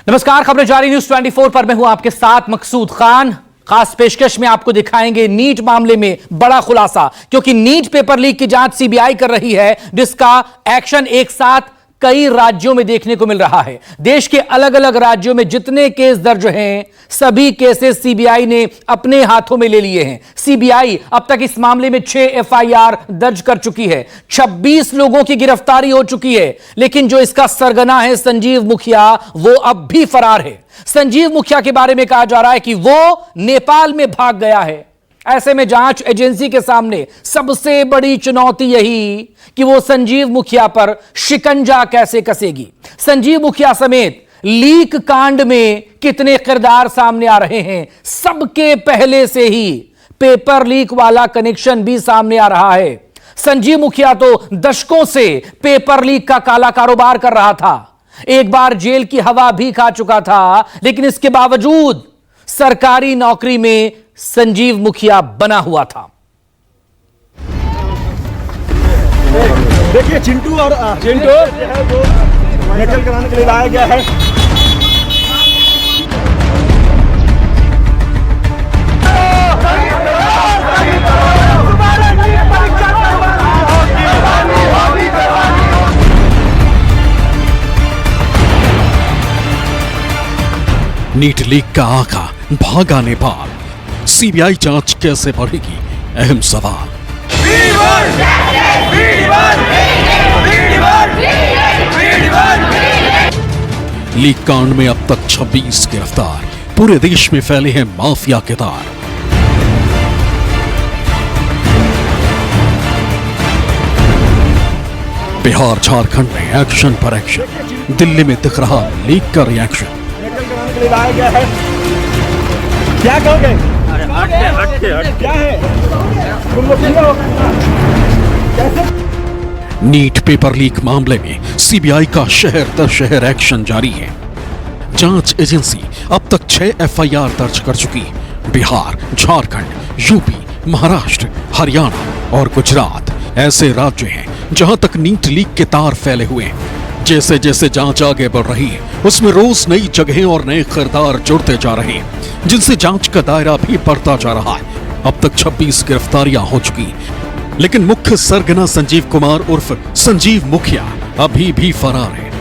नमस्कार, खबरें जारी न्यूज 24 पर मैं हूं आपके साथ मकसूद खान। खास पेशकश में आपको दिखाएंगे नीट मामले में बड़ा खुलासा, क्योंकि नीट पेपर लीक की जांच सीबीआई कर रही है, जिसका एक्शन एक साथ कई राज्यों में देखने को मिल रहा है। देश के अलग अलग राज्यों में जितने केस दर्ज हैं, सभी केसेस सीबीआई ने अपने हाथों में ले लिए हैं। सीबीआई अब तक इस मामले में 6 एफआईआर दर्ज कर चुकी है, 26 लोगों की गिरफ्तारी हो चुकी है। लेकिन जो इसका सरगना है संजीव मुखिया, वो अब भी फरार है। संजीव मुखिया के बारे में कहा जा रहा है कि वो नेपाल में भाग गया है। ऐसे में जांच एजेंसी के सामने सबसे बड़ी चुनौती यही कि वो संजीव मुखिया पर शिकंजा कैसे कसेगी। संजीव मुखिया समेत लीक कांड में कितने किरदार सामने आ रहे हैं। सबके पहले से ही पेपर लीक वाला कनेक्शन भी सामने आ रहा है। संजीव मुखिया तो दशकों से पेपर लीक का काला कारोबार कर रहा था। एक बार जेल की हवा भी खा चुका था, लेकिन इसके बावजूद सरकारी नौकरी में संजीव मुखिया बना हुआ था। देखिए चिंटू है वो मेटल कराने के लिए लाया गया है। नीट लीक का आका भागा नेपाल, सीबीआई जांच कैसे बढ़ेगी, अहम सवाल। लीक कांड में अब तक 26 गिरफ्तार, पूरे देश में फैले हैं माफिया के तार। बिहार झारखंड में एक्शन पर एक्शन, दिल्ली में दिख रहा लीक का रिएक्शन। मेटल कराने के लिए लाया गया है। क्या कहोगे? हट क्या है? तुम लोग कैसे? नीट पेपर लीक मामले में सीबीआई का शहर दर शहर एक्शन जारी है। जांच एजेंसी अब तक 6 एफआईआर दर्ज कर चुकी। बिहार, झारखंड, यूपी, महाराष्ट्र, हरियाणा और गुजरात ऐसे राज्य हैं जहां तक नीट लीक के तार फैले हुए हैं। जैसे जैसे जांच आगे बढ़ रही है, उसमें रोज नई जगहें और नए किरदार जुड़ते जा रहे हैं, जिनसे जांच का दायरा भी बढ़ता जा रहा है। अब तक 26 गिरफ्तारियां हो चुकी, लेकिन मुख्य सरगना संजीव कुमार उर्फ संजीव मुखिया अभी भी फरार है।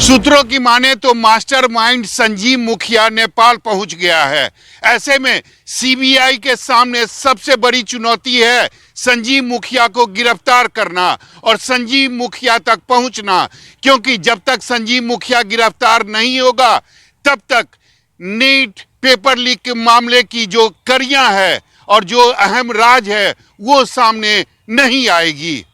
सूत्रों की माने तो मास्टरमाइंड संजीव मुखिया नेपाल पहुंच गया है। ऐसे में सीबीआई के सामने सबसे बड़ी चुनौती है संजीव मुखिया को गिरफ्तार करना और संजीव मुखिया तक पहुंचना, क्योंकि जब तक संजीव मुखिया गिरफ्तार नहीं होगा तब तक नीट पेपर लीक के मामले की जो कड़ियां है और जो अहम राज है वो सामने नहीं आएगी।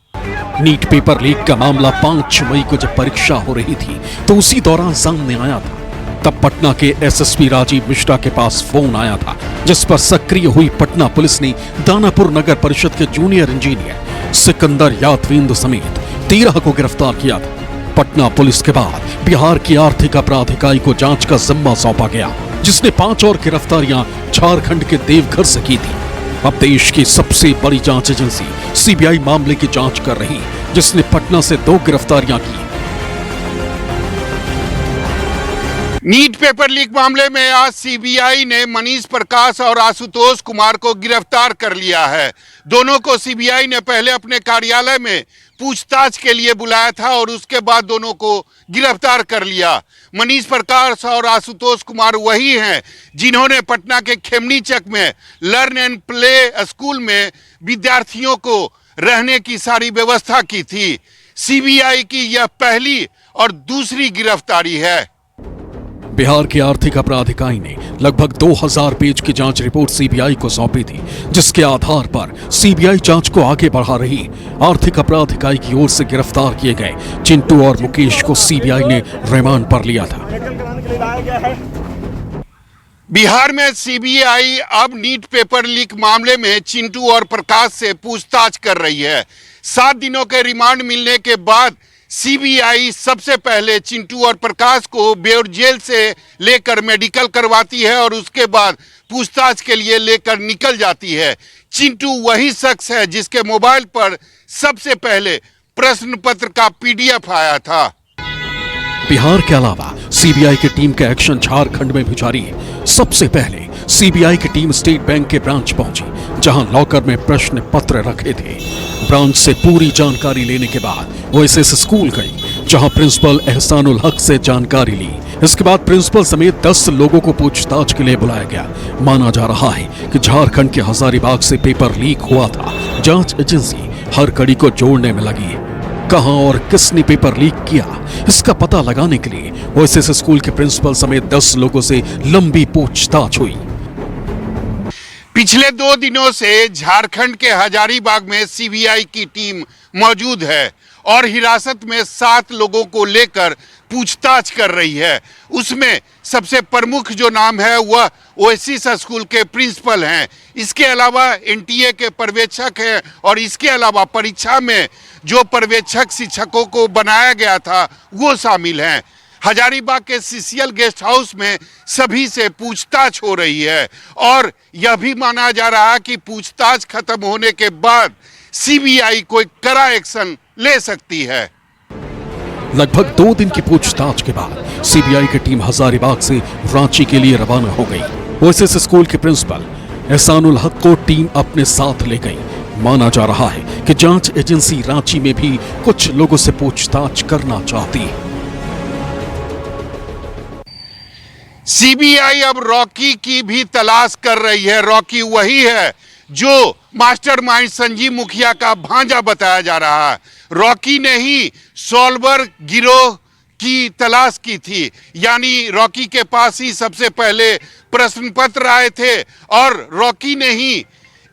नीट पेपर लीक का मामला 5 मई को जब परीक्षा हो रही थी तो उसी दौरान सामने आया था। तब पटना के एसएसपी राजीव मिश्रा के पास फोन आया था, जिस पर सक्रिय हुई पटना पुलिस ने दानापुर नगर परिषद के जूनियर इंजीनियर सिकंदर यादविंद समेत 13 को गिरफ्तार किया था। पटना पुलिस के बाद बिहार की आर्थिक अपराध इकाई को जांच का जिम्मा सौंपा गया, जिसने 5 और गिरफ्तारियां झारखंड के देवघर से की थी। अब देश की सबसे बड़ी जांच एजेंसी सीबीआई मामले की जांच कर रही, जिसने पटना से 2 गिरफ्तारियां की। नीट पेपर लीक मामले में आज सीबीआई ने मनीष प्रकाश और आशुतोष कुमार को गिरफ्तार कर लिया है। दोनों को सीबीआई ने पहले अपने कार्यालय में पूछताछ के लिए बुलाया था और उसके बाद दोनों को गिरफ्तार कर लिया। मनीष प्रकाश और आशुतोष कुमार वही हैं जिन्होंने पटना के खेमनीचक में लर्न एंड प्ले स्कूल में विद्यार्थियों को रहने की सारी व्यवस्था की थी। सीबीआई की यह पहली और दूसरी गिरफ्तारी है। बिहार की आर्थिक अपराध इकाई ने लगभग 2000 पेज की जांच रिपोर्ट सीबीआई को सौंपी थी, जिसके आधार पर सीबीआई जांच को आगे बढ़ा रही। आर्थिक अपराध इकाई की ओर से गिरफ्तार किए गए चिंटू और मुकेश को सीबीआई ने रिमांड पर लिया था। मेटल कराने के लिए लाया गया है। बिहार में सीबीआई अब नीट पेपर लीक मामले में चिंटू और प्रकाश से पूछताछ कर रही है। 7 दिनों के रिमांड मिलने के बाद सीबीआई सबसे पहले चिंटू और प्रकाश को बेउर जेल से लेकर मेडिकल करवाती है और उसके बाद पूछताछ के लिए लेकर निकल जाती है। चिंटू वही शख्स है जिसके मोबाइल पर सबसे पहले प्रश्न पत्र का पीडीएफ आया था। बिहार के अलावा सीबीआई की टीम का एक्शन झारखंड में भी जारी है। सबसे पहले सीबीआई की टीम स्टेट बैंक के ब्रांच पहुंची, जहां लॉकर में प्रश्न पत्र रखे थे। ब्रांच से पूरी जानकारी लेने के बाद ओएसएस स्कूल गई, जहां प्रिंसिपल एहसानुल हक से जानकारी ली। इसके बाद प्रिंसिपल समेत 10 लोगों को पूछताछ के लिए बुलाया गया। माना जा रहा है कि झारखंड के हजारीबाग से पेपर लीक हुआ था। जांच एजेंसी हर कड़ी को जोड़ने में लगी है। कहां और किसने पेपर लीक किया, इसका पता लगाने के लिए ओएसएस स्कूल के प्रिंसिपल समेत 10 लोगों से लंबी पूछताछ हुई। पिछले 2 दिनों से झारखंड के हजारीबाग में सीबीआई की टीम मौजूद है और हिरासत में 7 लोगों को लेकर पूछताछ कर रही है। उसमें सबसे प्रमुख जो नाम है वह ओएसिस स्कूल के प्रिंसिपल हैं। इसके अलावा एनटीए के पर्यवेक्षक हैं और इसके अलावा परीक्षा में जो पर्यवेक्षक शिक्षकों को बनाया गया था वो शामिल हैं। हजारीबाग के सीसीएल गेस्ट हाउस में सभी से पूछताछ हो रही है और यह भी माना जा रहा है कि पूछताछ खत्म होने के बाद सीबीआई कोई कड़ा एक्शन ले सकती है। लगभग 2 दिन की पूछताछ के बाद सीबीआई की टीम हजारीबाग से रांची के लिए रवाना हो गई। ओएसएस स्कूल के प्रिंसिपल एहसानुल हक को टीम अपने साथ ले गई। माना जा रहा है कि जांच एजेंसी रांची में भी कुछ लोगों से पूछताछ करना चाहती है। सीबीआई अब रॉकी की भी तलाश कर रही है। रॉकी वही है जो मास्टरमाइंड संजीव मुखिया का भांजा बताया जा रहा है। रॉकी ने ही सॉल्वर गिरोह की तलाश की थी, यानी रॉकी के पास ही सबसे पहले प्रश्न पत्र आए थे और रॉकी ने ही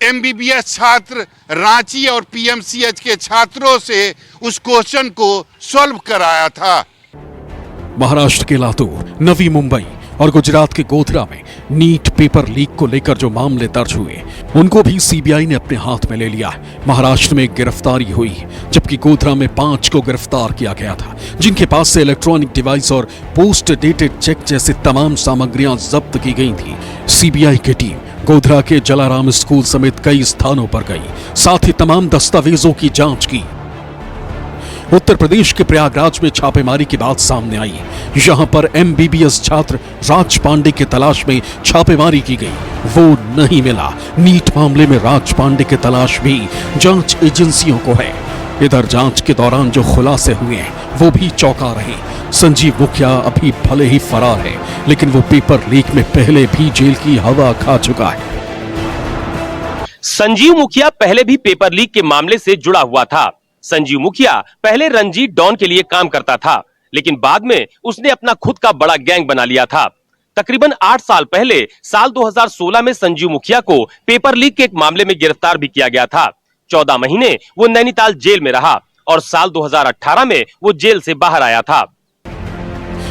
एमबीबीएस छात्र रांची और पीएमसीएच के छात्रों से उस क्वेश्चन को सॉल्व कराया था। महाराष्ट्र के लातूर, नवी मुंबई और गुजरात के गोधरा में नीट पेपर लीक को लेकर जो मामले दर्ज हुए, उनको भी सीबीआई ने अपने हाथ में ले लिया। महाराष्ट्र में गिरफ्तारी हुई, जबकि गोधरा में 5 को गिरफ्तार किया गया था, जिनके पास से इलेक्ट्रॉनिक डिवाइस और पोस्ट डेटेड चेक जैसी तमाम सामग्रियां जब्त की गई थी। सीबीआई की टीम गोधरा के जलाराम स्कूल समेत कई स्थानों पर गई, साथ ही तमाम दस्तावेजों की जांच की। उत्तर प्रदेश के प्रयागराज में छापेमारी की बात सामने आई। यहां पर एमबीबीएस छात्र राज पांडे की तलाश में छापेमारी की गई, वो नहीं मिला। नीट मामले में राज पांडे की तलाश भी जांच एजेंसियों को है। इधर जांच के दौरान जो खुलासे हुए हैं वो भी चौंका रहे। संजीव मुखिया अभी भले ही फरार है, लेकिन वो पेपर लीक में पहले भी जेल की हवा खा चुका है। संजीव मुखिया पहले भी पेपर लीक के मामले से जुड़ा हुआ था। संजीव मुखिया पहले रंजीत डॉन के लिए काम करता था, लेकिन बाद में उसने अपना खुद का बड़ा गैंग बना लिया था। तकरीबन 8 साल पहले साल 2016 में संजीव मुखिया को पेपर लीक के एक मामले में गिरफ्तार भी किया गया था। 14 महीने वो नैनीताल जेल में रहा और साल 2018 में वो जेल से बाहर आया था।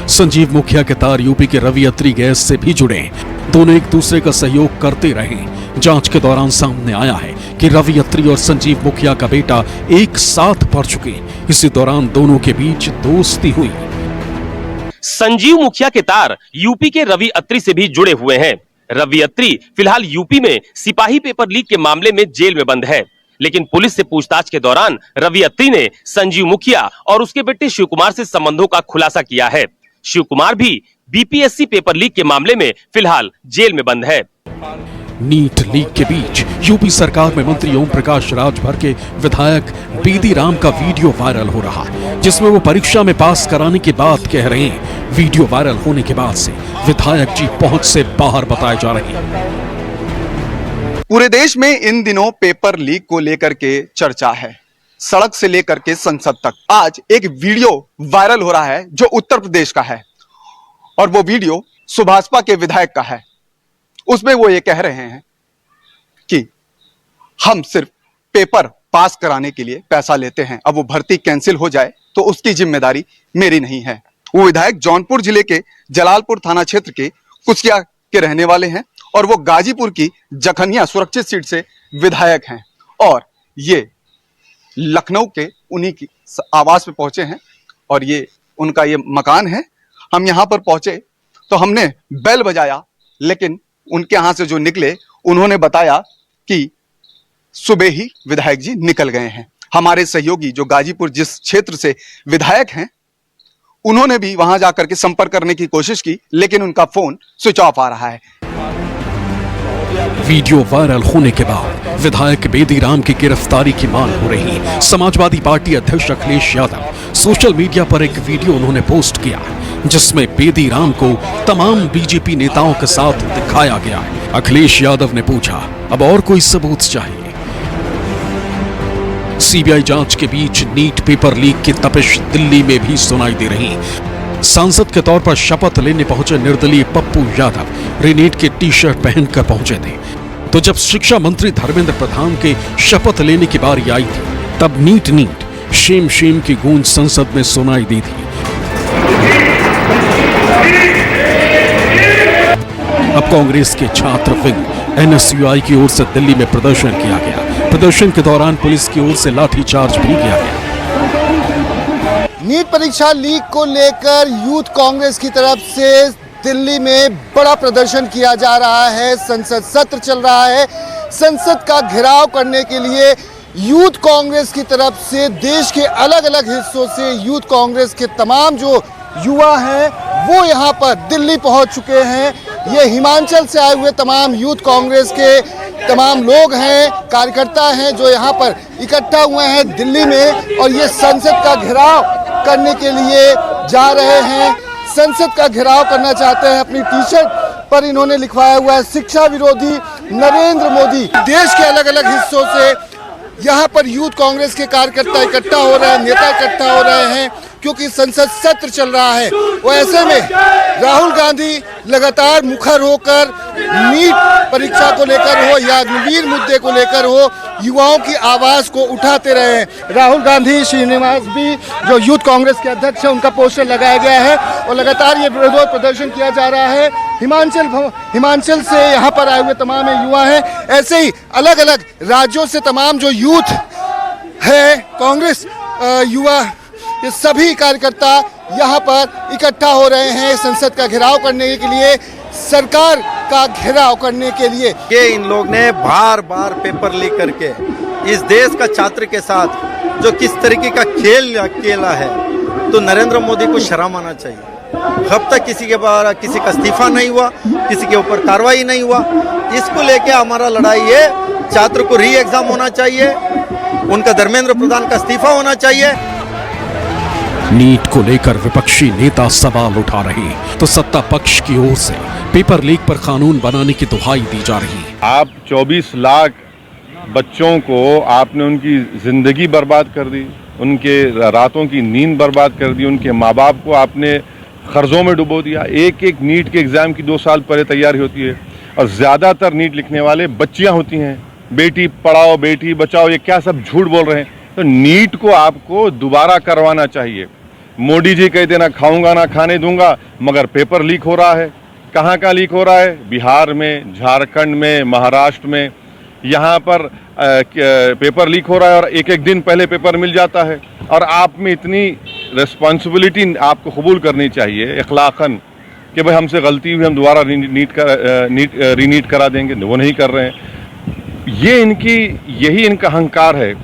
संजीव मुखिया के तार यूपी के रवि अत्री गैस से भी जुड़े। दोनों एक दूसरे का सहयोग करते रहे। जांच के दौरान सामने आया है कि रवि अत्री और संजीव मुखिया का बेटा एक साथ पढ़ चुके। इसी दौरान दोनों के बीच दोस्ती हुई। संजीव मुखिया के तार यूपी के रवि अत्री से भी जुड़े हुए हैं। रवि अत्री फिलहाल यूपी में सिपाही पेपर लीक के मामले में जेल में बंद है, लेकिन पुलिस से पूछताछ के दौरान रवि अत्री ने संजीव मुखिया और उसके बेटे शिव कुमार से संबंधों का खुलासा किया है। शिव कुमार भी बीपीएससी पेपर लीक के मामले में फिलहाल जेल में बंद है। नीट लीक के बीच यूपी सरकार में मंत्री ओम प्रकाश राजभर के विधायक बेदी राम का वीडियो वायरल हो रहा है, जिसमें वो परीक्षा में पास कराने की बात कह रहे हैं। वीडियो वायरल होने के बाद से विधायक जी पहुंच से बाहर बताए जा रहे हैं। पूरे देश में इन दिनों पेपर लीक को लेकर के चर्चा है, सड़क से लेकर के संसद तक। आज एक वीडियो वायरल हो रहा है जो उत्तर प्रदेश का है और वो वीडियो सुभाषपा के विधायक का है। उसमें वो ये कह रहे हैं कि हम सिर्फ पेपर पास कराने के लिए पैसा लेते हैं, अब वो भर्ती कैंसिल हो जाए तो उसकी जिम्मेदारी मेरी नहीं है। वो विधायक जौनपुर जिले के जलालपुर थाना क्षेत्र के कुसिया के रहने वाले हैं और वो गाजीपुर की जखनिया सुरक्षित सीट से विधायक हैं और ये लखनऊ के उन्हीं की आवास पे पहुंचे हैं और ये उनका ये मकान है। हम यहाँ पर पहुंचे तो हमने बेल बजाया, लेकिन उनके यहाँ से जो निकले उन्होंने बताया कि सुबह ही विधायक जी निकल गए हैं। हमारे सहयोगी जो गाजीपुर जिस क्षेत्र से विधायक हैं उन्होंने भी वहां जाकर के संपर्क करने की कोशिश की, लेकिन उनका फोन स्विच ऑफ आ रहा है। वीडियो वायरल होने के बाद विधायक बेदी राम की गिरफ्तारी की मांग हो रही। समाजवादी पार्टी अध्यक्ष अखिलेश यादव सोशल मीडिया पर एक वीडियो उन्होंने पोस्ट किया जिसमें बेदी राम को तमाम बीजेपी नेताओं के साथ दिखाया गया है। अखिलेश यादव ने पूछा, अब और कोई सबूत चाहिए? सीबीआई जांच के बीच नीट पेपर लीक की तपिश दिल्ली में भी सुनाई दे रही। सांसद के तौर पर शपथ लेने पहुंचे निर्दलीय पप्पू यादव रीनीट की टी शर्ट पहनकर पहुंचे थे, तो जब शिक्षा मंत्री धर्मेंद्र प्रधान के शपथ लेने की बारी आई थी तब नीट नीट शेम शेम की गूंज संसद में सुनाई दी थी। अब कांग्रेस के छात्र विंग एनएसयूआई की ओर से दिल्ली में प्रदर्शन किया गया। प्रदर्शन के दौरान पुलिस की ओर से लाठीचार्ज भी किया गया। नीट परीक्षा लीक को लेकर यूथ कांग्रेस की तरफ से दिल्ली में बड़ा प्रदर्शन किया जा रहा है। संसद सत्र चल रहा है। संसद का घेराव करने के लिए यूथ कांग्रेस की तरफ से देश के अलग अलग हिस्सों से यूथ कांग्रेस के तमाम जो युवा हैं वो यहाँ पर दिल्ली पहुँच चुके हैं। ये हिमाचल से आए हुए तमाम यूथ कांग्रेस के तमाम लोग हैं, कार्यकर्ता हैं जो यहाँ पर इकट्ठा हुए हैं दिल्ली में, और ये संसद का घेराव करने के लिए जा रहे हैं। संसद का घेराव करना चाहते हैं। अपनी टी शर्ट पर इन्होंने लिखवाया हुआ है शिक्षा विरोधी नरेंद्र मोदी। देश के अलग अलग हिस्सों से यहाँ पर यूथ कांग्रेस के कार्यकर्ता इकट्ठा हो रहे हैं, नेता इकट्ठा हो रहे हैं, क्योंकि संसद सत्र चल रहा है। वो ऐसे में राहुल गांधी लगातार मुखर होकर नीट परीक्षा को लेकर हो या अग्निवीर मुद्दे को लेकर हो, युवाओं की आवाज को उठाते रहे हैं। राहुल गांधी श्रीनिवास भी जो यूथ कांग्रेस के अध्यक्ष है, उनका पोस्टर लगाया गया है और लगातार ये विरोध प्रदर्शन किया जा रहा है। हिमाचल से यहाँ पर आए हुए तमाम युवा हैं। ऐसे ही अलग अलग राज्यों से तमाम जो यूथ है, कांग्रेस युवा, ये सभी कार्यकर्ता यहाँ पर इकट्ठा हो रहे हैं संसद का घेराव करने के लिए, सरकार का घेराव करने के लिए। ये इन लोग ने बार बार पेपर लीक करके इस देश का छात्र के साथ जो किस तरीके का खेल खेला है, तो नरेंद्र मोदी को शर्म आना चाहिए। अब तक किसी का इस्तीफा नहीं हुआ, किसी के ऊपर कार्रवाई नहीं हुआ। इसको लेके हमारा लड़ाई है। छात्र को री एग्जाम होना चाहिए, उनका धर्मेंद्र प्रधान का इस्तीफा होना चाहिए। नीट को लेकर विपक्षी नेता सवाल उठा रहे तो सत्ता पक्ष की ओर से पेपर लीक पर कानून बनाने की दुहाई दी जा रही। आप 24 लाख बच्चों को आपने उनकी जिंदगी बर्बाद कर दी, उनके रातों की नींद बर्बाद कर दी, उनके माँ बाप को आपने कर्जों में डुबो दिया। एक एक नीट के एग्जाम की 2 साल पहले तैयारी होती है और ज्यादातर नीट लिखने वाले बच्चियां होती हैं। बेटी पढ़ाओ बेटी बचाओ, ये क्या सब झूठ बोल रहे हैं। तो नीट को आपको दोबारा करवाना चाहिए। मोदी जी कहते ना खाऊंगा ना खाने दूंगा, मगर पेपर लीक हो रहा है। कहाँ का लीक हो रहा है? बिहार में, झारखंड में, महाराष्ट्र में, यहाँ पर पेपर लीक हो रहा है और एक एक दिन पहले पेपर मिल जाता है। और आप में इतनी रिस्पॉन्सिबिलिटी आपको कबूल करनी चाहिए इखलाकन कि भाई हमसे गलती हुई, हम दोबारा रीनीट करा देंगे। वो नहीं कर रहे हैं। यही इनका अहंकार है।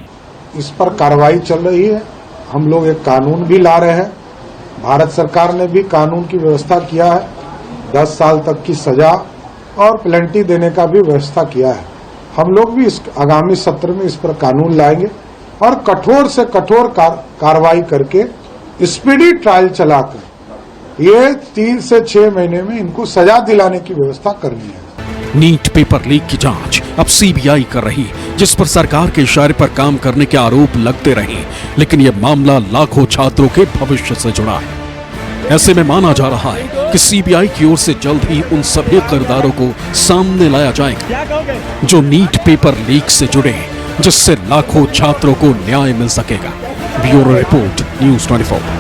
इस पर कार्रवाई चल रही है। हम लोग एक कानून भी ला रहे हैं। भारत सरकार ने भी कानून की व्यवस्था किया है। 10 साल तक की सजा और पेनल्टी देने का भी व्यवस्था किया है। हम लोग भी इस आगामी सत्र में इस पर कानून लाएंगे और कठोर से कठोर कार्रवाई करके स्पीडी ट्रायल चलाकर ये 3 से 6 महीने में इनको सजा दिलाने की व्यवस्था करनी है। नीट पेपर लीक की जांच अब सीबीआई कर रही, जिस पर सरकार के इशारे पर काम करने के आरोप लगते रहे, लेकिन यह मामला लाखों छात्रों के भविष्य से जुड़ा है। ऐसे में माना जा रहा है कि सीबीआई की ओर से जल्द ही उन सभी किरदारों को सामने लाया जाएगा जो नीट पेपर लीक से जुड़े हैं, जिससे लाखों छात्रों को न्याय मिल सकेगा। Bureau report, news 24।